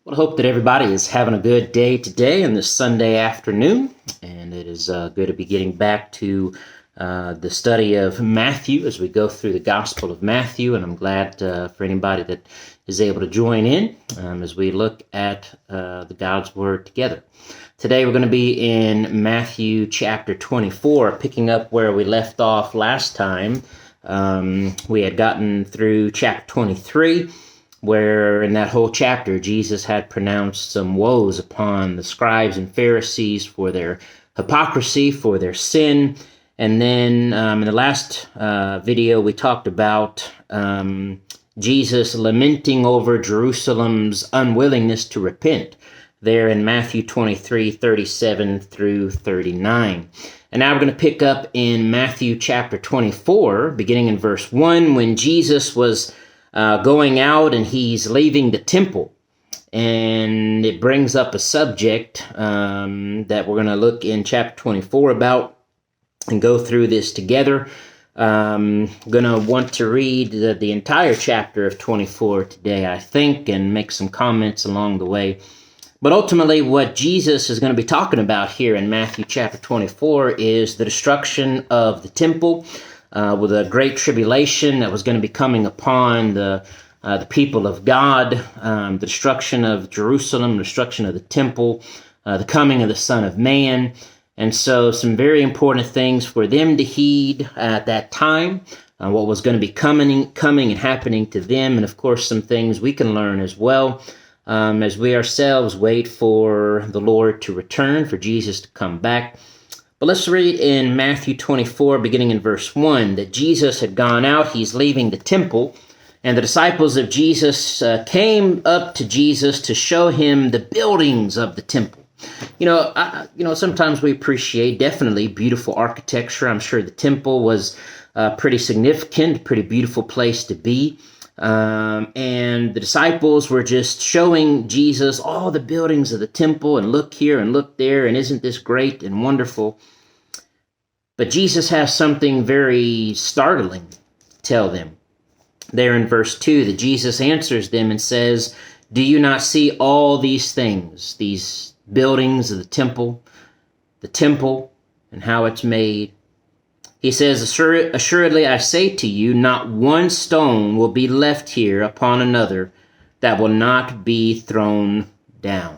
Well, I hope that everybody is having a good day today on this Sunday afternoon, and it is good to be getting back to the study of Matthew as we go through the Gospel of Matthew, and I'm glad for anybody that is able to join in as we look at the God's Word together. Today we're going to be in Matthew chapter 24, picking up where we left off last time. We had gotten through chapter 23, where in that whole chapter, Jesus had pronounced some woes upon the scribes and Pharisees for their hypocrisy, for their sin. And then in the last video, we talked about Jesus lamenting over Jerusalem's unwillingness to repent, there in Matthew 23, 37 through 39. And now we're going to pick up in Matthew chapter 24, beginning in verse 1, when Jesus was going out and he's leaving the temple. And it brings up a subject that we're going to look in chapter 24 about and go through this together. I'm going to want to read the entire chapter of 24 today, I think, and make some comments along the way. But ultimately, what Jesus is going to be talking about here in Matthew chapter 24 is the destruction of the temple, with a great tribulation that was going to be coming upon the people of God, the destruction of Jerusalem, the destruction of the temple, the coming of the Son of Man. And so some very important things for them to heed at that time, what was going to be coming and happening to them, and of course some things we can learn as well as we ourselves wait for the Lord to return, for Jesus to come back. But let's read in Matthew 24, beginning in verse 1, that Jesus had gone out, he's leaving the temple, and the disciples of Jesus came up to Jesus to show him the buildings of the temple. Sometimes we appreciate definitely beautiful architecture. I'm sure the temple was pretty significant, pretty beautiful place to be. And the disciples were just showing Jesus all the buildings of the temple, and look here and look there, and isn't this great and wonderful? But Jesus has something very startling to tell them. There in verse 2, that Jesus answers them and says, "Do you not see all these things, these buildings of the temple and how it's made?" He says, "Assuredly I say to you, not one stone will be left here upon another that will not be thrown down."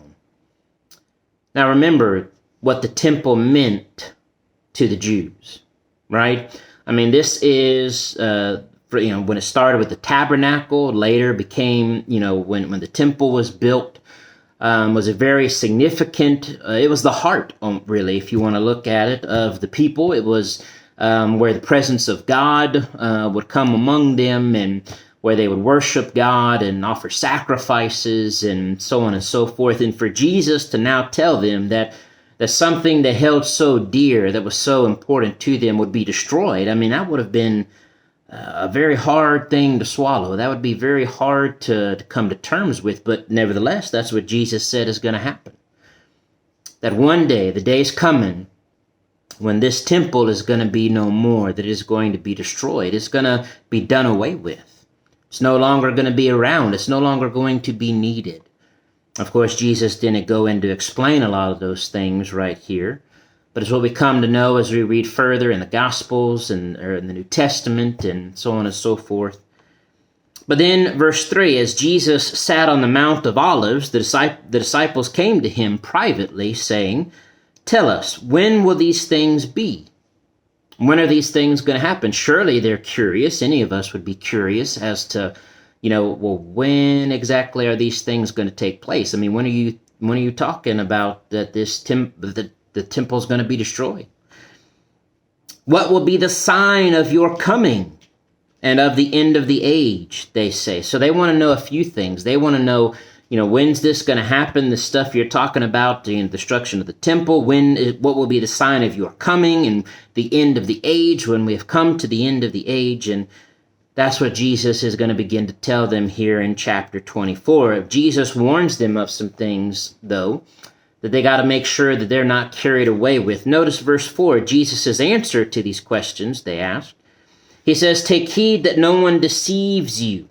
Now remember what the temple meant to the Jews, right? I mean, this is, when it started with the tabernacle, later became, when the temple was built, was a very significant, it was the heart, really, if you want to look at it, of the people. It was where the presence of God would come among them, and where they would worship God and offer sacrifices and so on and so forth. And for Jesus to now tell them that something they held so dear, that was so important to them, would be destroyed, I mean, that would have been a very hard thing to swallow. That would be very hard to come to terms with, but nevertheless, that's what Jesus said is going to happen. That one day, the day is coming, when this temple is going to be no more, that it is going to be destroyed. It's going to be done away with. It's no longer going to be around. It's no longer going to be needed. Of course, Jesus didn't go in to explain a lot of those things right here, but it's what we come to know as we read further in the Gospels or in the New Testament and so on and so forth. But then, verse 3, as Jesus sat on the Mount of Olives, the disciples came to him privately, saying, "Tell us, when will these things be? When are these things going to happen?" Surely they're curious. Any of us would be curious as to, when exactly are these things going to take place? I mean, when are you talking about that the temple's going to be destroyed? "What will be the sign of your coming and of the end of the age?" they say. So they want to know a few things. They want to know, when's this going to happen? The stuff you're talking about, the destruction of the temple. What will be the sign of your coming and the end of the age, when we have come to the end of the age? And that's what Jesus is going to begin to tell them here in chapter 24. Jesus warns them of some things, though, that they got to make sure that they're not carried away with. Notice verse 4, Jesus' answer to these questions they asked. He says, "Take heed that no one deceives you.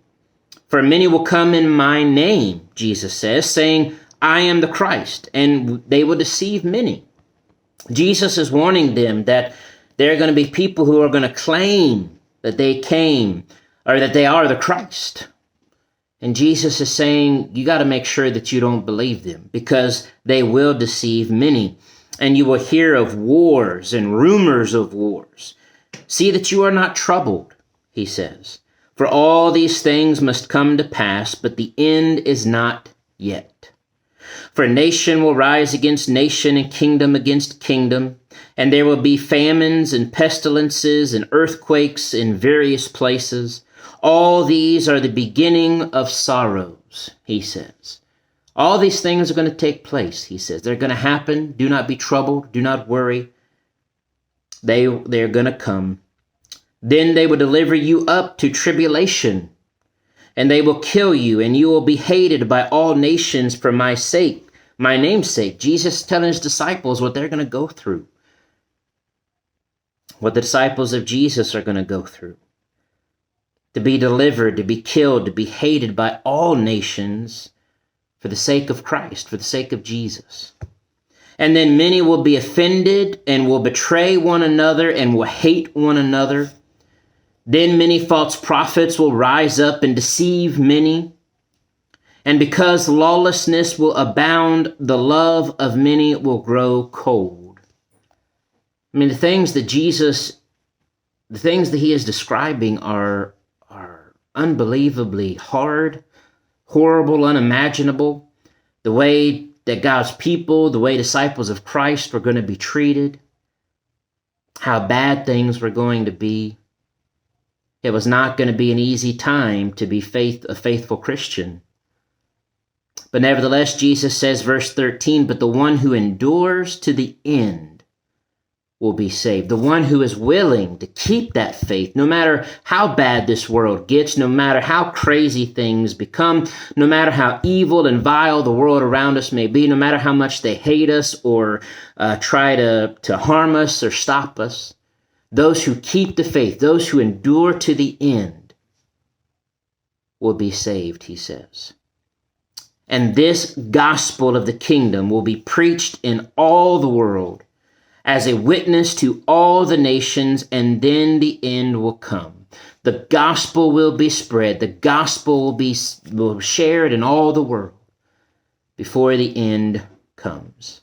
For many will come in my name, Jesus says, saying, I am the Christ, and they will deceive many. Jesus is warning them that there are going to be people who are going to claim that they came or that they are the Christ. And Jesus is saying, you got to make sure that you don't believe them, because they will deceive many. And you will hear of wars and rumors of wars. See that you are not troubled, he says. For all these things must come to pass, but the end is not yet. For nation will rise against nation and kingdom against kingdom, and there will be famines and pestilences and earthquakes in various places. All these are the beginning of sorrows, he says. All these things are going to take place, he says. They're going to happen. Do not be troubled. Do not worry. They're going to come. Then they will deliver you up to tribulation, and they will kill you, and you will be hated by all nations for my sake, my name's sake. Jesus is telling his disciples what they're going to go through, what the disciples of Jesus are going to go through. To be delivered, to be killed, to be hated by all nations for the sake of Christ, for the sake of Jesus. And then many will be offended and will betray one another and will hate one another. Then many false prophets will rise up and deceive many. And because lawlessness will abound, the love of many will grow cold. I mean, the things that he is describing are unbelievably hard, horrible, unimaginable. The way that God's people, the way disciples of Christ were going to be treated, how bad things were going to be. It was not going to be an easy time to be a faithful Christian. But nevertheless, Jesus says, verse 13, but the one who endures to the end will be saved. The one who is willing to keep that faith, no matter how bad this world gets, no matter how crazy things become, no matter how evil and vile the world around us may be, no matter how much they hate us or try to harm us or stop us. Those who keep the faith, those who endure to the end will be saved, he says. And this gospel of the kingdom will be preached in all the world as a witness to all the nations, and then the end will come. The gospel will be spread. The gospel will be shared in all the world before the end comes.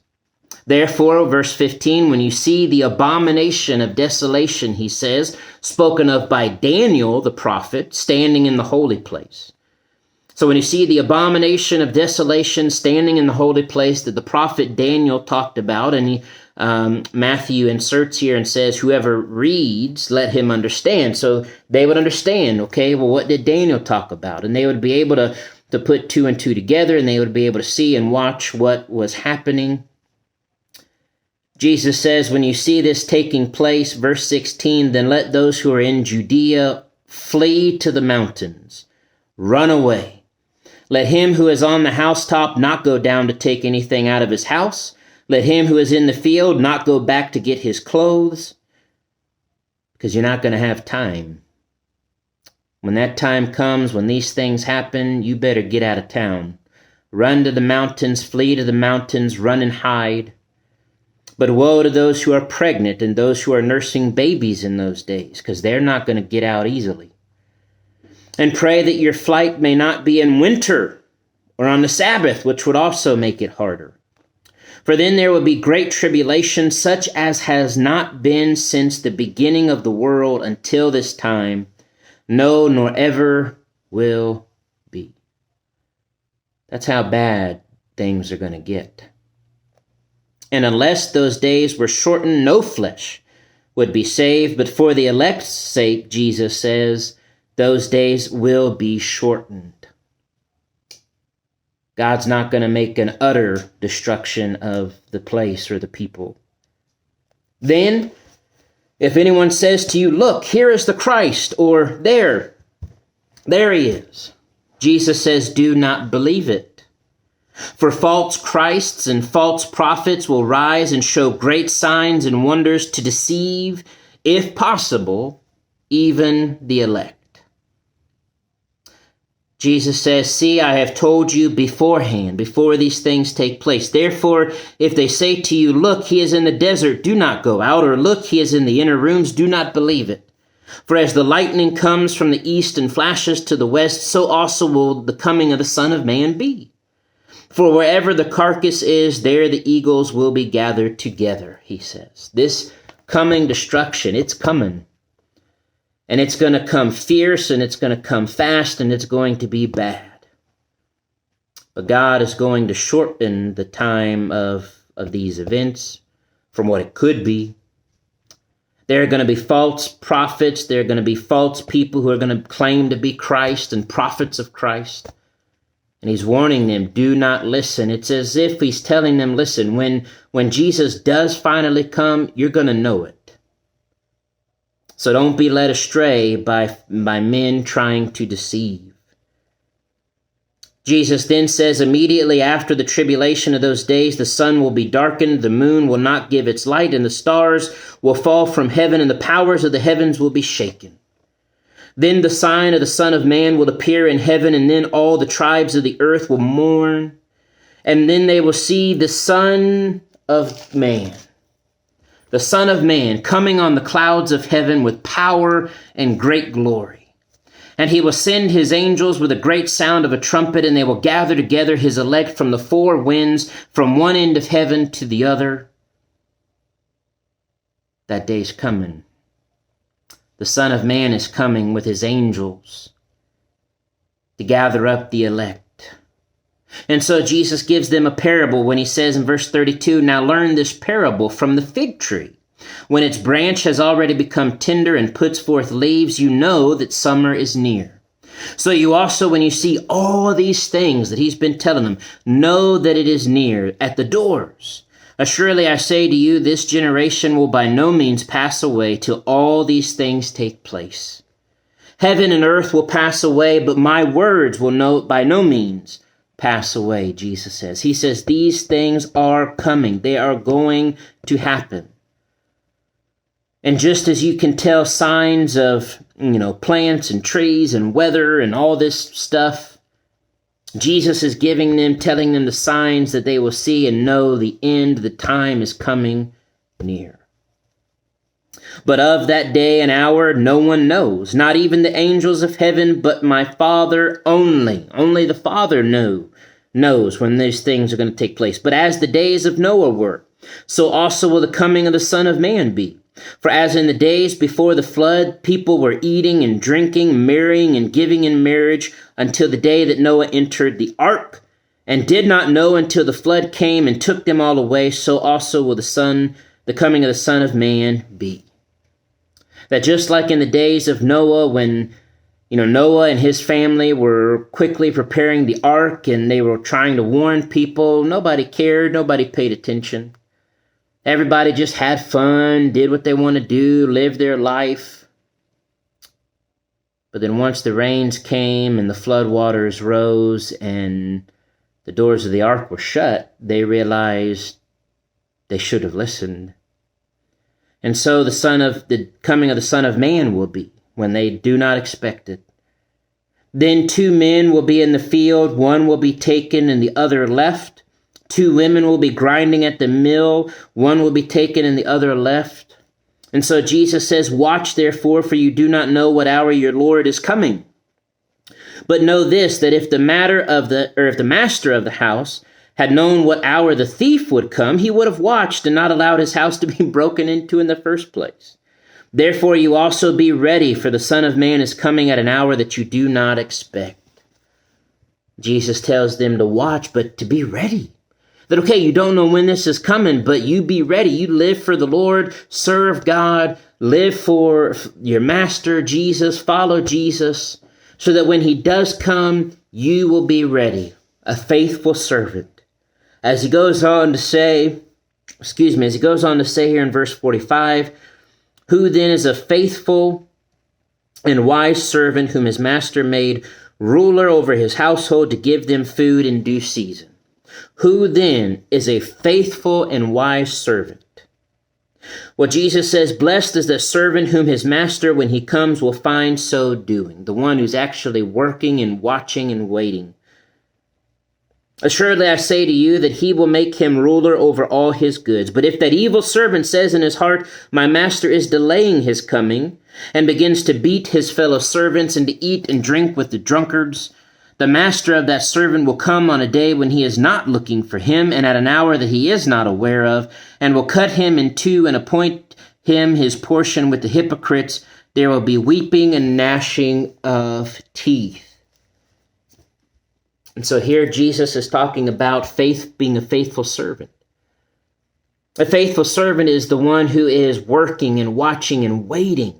Therefore, verse 15, when you see the abomination of desolation, he says, spoken of by Daniel the prophet, standing in the holy place. So when you see the abomination of desolation standing in the holy place that the prophet Daniel talked about, and Matthew inserts here and says, whoever reads, let him understand. So they would understand, okay, well, what did Daniel talk about? And they would be able to put two and two together, and they would be able to see and watch what was happening. Jesus says, when you see this taking place, verse 16, then let those who are in Judea flee to the mountains, run away. Let him who is on the housetop not go down to take anything out of his house. Let him who is in the field not go back to get his clothes, because you're not going to have time. When that time comes, when these things happen, you better get out of town. Run to the mountains, flee to the mountains, run and hide. But woe to those who are pregnant and those who are nursing babies in those days, because they're not going to get out easily. And pray that your flight may not be in winter or on the Sabbath, which would also make it harder. For then there will be great tribulation, such as has not been since the beginning of the world until this time, no, nor ever will be. That's how bad things are going to get. And unless those days were shortened, no flesh would be saved. But for the elect's sake, Jesus says, those days will be shortened. God's not going to make an utter destruction of the place or the people. Then, if anyone says to you, look, here is the Christ, or there he is, Jesus says, do not believe it. For false Christs and false prophets will rise and show great signs and wonders to deceive, if possible, even the elect. Jesus says, see, I have told you beforehand, before these things take place. Therefore, if they say to you, look, he is in the desert, do not go out, or look, he is in the inner rooms, do not believe it. For as the lightning comes from the east and flashes to the west, so also will the coming of the Son of Man be. For wherever the carcass is, there the eagles will be gathered together, he says. This coming destruction, it's coming. And it's going to come fierce, and it's going to come fast, and it's going to be bad. But God is going to shorten the time of these events from what it could be. There are going to be false prophets. There are going to be false people who are going to claim to be Christ and prophets of Christ. And he's warning them, do not listen. It's as if he's telling them, listen, when Jesus does finally come, you're going to know it. So don't be led astray by men trying to deceive. Jesus then says, immediately after the tribulation of those days, the sun will be darkened, the moon will not give its light, and the stars will fall from heaven, and the powers of the heavens will be shaken. Then the sign of the Son of Man will appear in heaven, and then all the tribes of the earth will mourn, and then they will see the Son of Man. The Son of Man coming on the clouds of heaven with power and great glory. And he will send his angels with a great sound of a trumpet, and they will gather together his elect from the four winds, from one end of heaven to the other. That day's coming. The Son of Man is coming with his angels to gather up the elect. And so Jesus gives them a parable when he says in verse 32, now learn this parable from the fig tree. When its branch has already become tender and puts forth leaves, you know that summer is near. So you also, when you see all these things that he's been telling them, know that it is near at the doors. Surely I say to you, this generation will by no means pass away till all these things take place. Heaven and earth will pass away, but my words will by no means pass away, Jesus says. He says these things are coming. They are going to happen. And just as you can tell signs of, plants and trees and weather and all this stuff, Jesus is telling them the signs that they will see and know the end, the time is coming near. But of that day and hour, no one knows, not even the angels of heaven, but my Father only. Only the Father knows when these things are going to take place. But as the days of Noah were, so also will the coming of the Son of Man be. For as in the days before the flood, people were eating and drinking, marrying and giving in marriage until the day that Noah entered the ark, and did not know until the flood came and took them all away, so also will the coming of the Son of Man be. That just like in the days of Noah, when Noah and his family were quickly preparing the ark and they were trying to warn people, nobody cared, nobody paid attention. Everybody just had fun, did what they want to do, lived their life. But then once the rains came and the flood waters rose and the doors of the ark were shut, they realized they should have listened. And so the coming of the Son of Man will be when they do not expect it. Then 2 men will be in the field, one will be taken and the other left. 2 women will be grinding at the mill, one will be taken and the other left. And so Jesus says, watch therefore, for you do not know what hour your Lord is coming. But know this, that if the master of the house had known what hour the thief would come, he would have watched and not allowed his house to be broken into in the first place. Therefore you also be ready, for the Son of Man is coming at an hour that you do not expect. Jesus tells them to watch, but to be ready. That, okay, you don't know when this is coming, but you be ready. You live for the Lord, serve God, live for your master, Jesus, follow Jesus, so that when he does come, you will be ready, a faithful servant. As he goes on to say here in verse 45, who then is a faithful and wise servant whom his master made ruler over his household to give them food in due season? Who then is a faithful and wise servant? Well, Jesus says, blessed is the servant whom his master, when he comes, will find so doing. The one who's actually working and watching and waiting. Assuredly, I say to you that he will make him ruler over all his goods. But if that evil servant says in his heart, my master is delaying his coming, and begins to beat his fellow servants and to eat and drink with the drunkards, the master of that servant will come on a day when he is not looking for him, and at an hour that he is not aware of, and will cut him in two and appoint him his portion with the hypocrites. There will be weeping and gnashing of teeth. And so here Jesus is talking about faith being a faithful servant. A faithful servant is the one who is working and watching and waiting.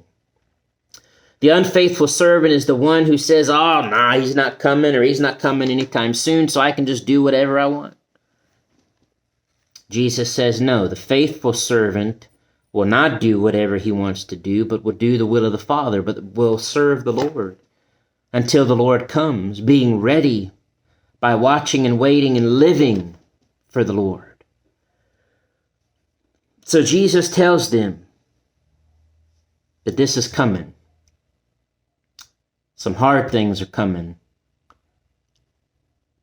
The unfaithful servant is the one who says, oh, nah, he's not coming, or he's not coming anytime soon, so I can just do whatever I want. Jesus says, no, the faithful servant will not do whatever he wants to do, but will do the will of the Father, but will serve the Lord until the Lord comes, being ready by watching and waiting and living for the Lord. So Jesus tells them that this is coming. Some hard things are coming.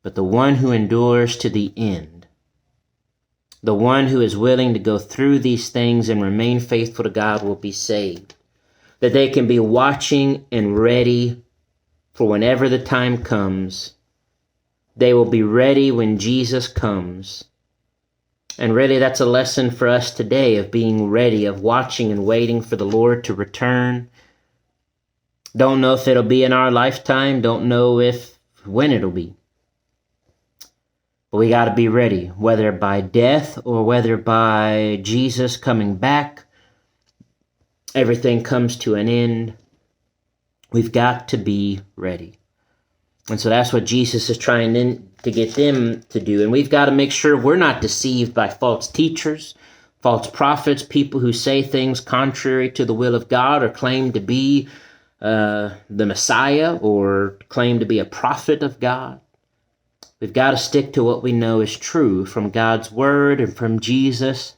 But the one who endures to the end, the one who is willing to go through these things and remain faithful to God, will be saved. That they can be watching and ready for whenever the time comes. They will be ready when Jesus comes. And really, that's a lesson for us today of being ready, of watching and waiting for the Lord to return. Don't know if it'll be in our lifetime. Don't know when it'll be. But we got to be ready, whether by death or whether by Jesus coming back. Everything comes to an end. We've got to be ready. And so that's what Jesus is trying to get them to do. And we've got to make sure we're not deceived by false teachers, false prophets, people who say things contrary to the will of God or claim to be the Messiah or claim to be a prophet of God. We've got to stick to what we know is true from God's word and from Jesus.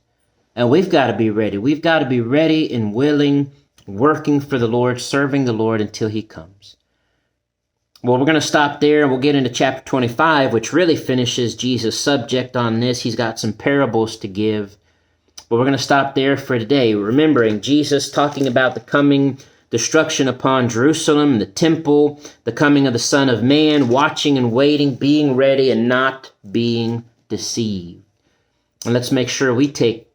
And we've got to be ready. We've got to be ready and willing, working for the Lord, serving the Lord until he comes. Well, we're going to stop there and we'll get into chapter 25, which really finishes Jesus' subject on this. He's got some parables to give. But we're going to stop there for today, remembering Jesus talking about the coming destruction upon Jerusalem, the temple, the coming of the Son of Man, watching and waiting, being ready and not being deceived. And let's make sure we take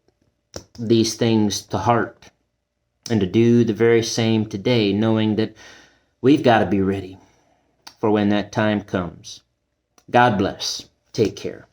these things to heart and to do the very same today, knowing that we've got to be ready for when that time comes. God bless. Take care.